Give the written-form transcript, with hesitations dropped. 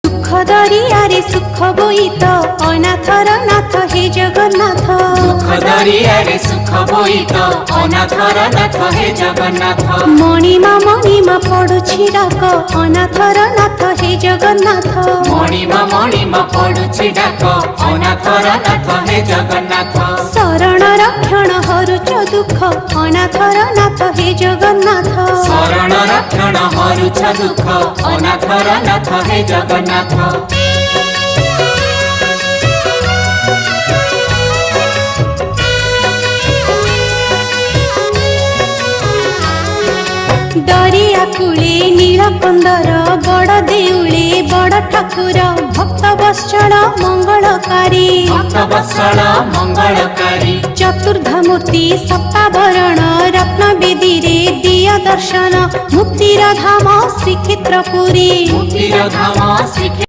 दुख दरियारे सुख बोईत अनाथर नाथ हे जगन्नाथ। दुख दरियारे सुख बोईत अनाथर नाथ हे जगन्नाथ। मणिमा पडुछि डाक अनाथर नाथ हे जगन्नाथ। मणिमा पडुछि डाक अनाथर नाथ हे जगन्नाथ। शरण रक्षण हरुच दुख अनाथर नाथ हे जगन्नाथ। शरण रक्षण हरुच दुख अनाथर नाथ हे जगन्नाथ। दरिया कूले नीलकंदर बड़ देउले बड़ ठाकुर भक्त वत्सल मंगलकारी। भक्त वत्सल मंगलकारी। चतुर्धामूर्ति सप्तावरण रत्न बेदी रे दिया दर्शन मुक्तिर धाम श्रीक्षेत्रपुरी। मुक्तिर धाम श्री